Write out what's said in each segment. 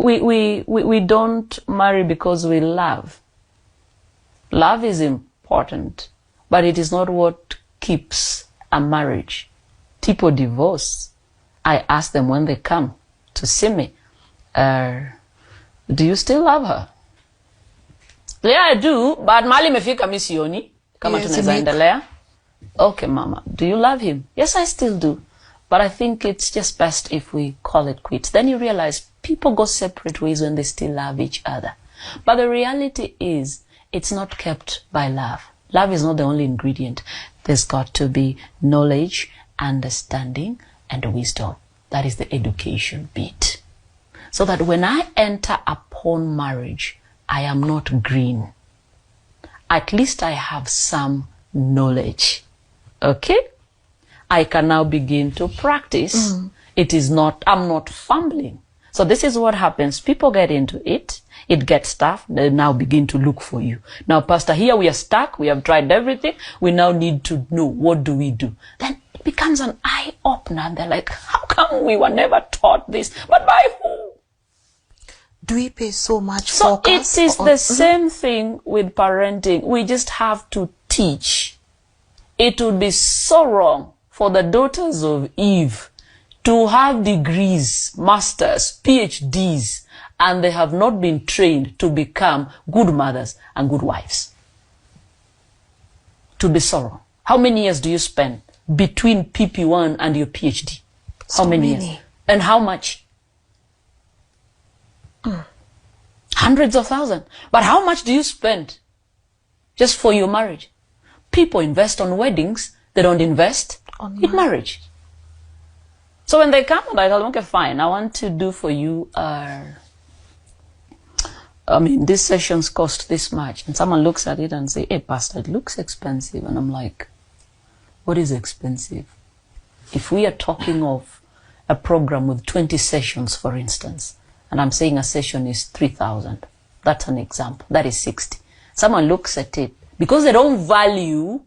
we don't marry because we love. Love is important, but it is not what keeps a marriage. People divorce. I ask them when they come to see me, do you still love her? Yeah, I do, but mali mefika misioni. Kama tunaweza endelea. Okay, mama, do you love him? Yes, I still do. But I think it's just best if we call it quits. Then you realize people go separate ways when they still love each other. But the reality is, it's not kept by love. Love is not the only ingredient. There's got to be knowledge, understanding, and wisdom. That is the education bit. So that when I enter upon marriage, I am not green. At least I have some knowledge. Okay? I can now begin to practice. It is not, I'm not fumbling. So this is what happens. People get into it. It gets tough. They now begin to look for you. Now, Pastor, here we are stuck. We have tried everything. We now need to know, what do we do? Then it becomes an eye-opener. And they're like, how come we were never taught this? But by who? Do we pay so much focus? So it is on the same thing with parenting. We just have to teach. It would be so wrong for the daughters of Eve to have degrees, masters, PhDs, and they have not been trained to become good mothers and good wives. To be so wrong. How many years do you spend between PP1 and your PhD? How many years? And how much? Hundreds of thousands. But how much do you spend just for your marriage? People invest on weddings. They don't invest in marriage. So when they come and I tell them, okay, fine, I want to do for you, these sessions cost this much. And someone looks at it and say, hey, Pastor, it looks expensive. And I'm like, what is expensive? If we are talking of a program with 20 sessions, for instance, and I'm saying a session is 3,000, that's an example. That is 60. Someone looks at it. Because they don't value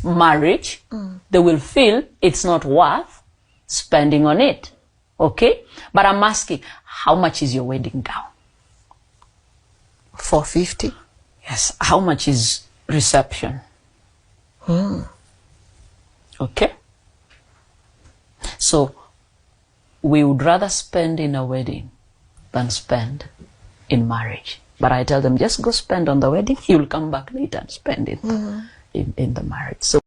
marriage, they will feel it's not worth spending on it. Okay? But I'm asking, how much is your wedding gown? 450. Yes. How much is reception? Okay? So, we would rather spend in a wedding than spend in marriage. But I tell them, just go spend on the wedding, you'll come back later and spend it in the marriage. So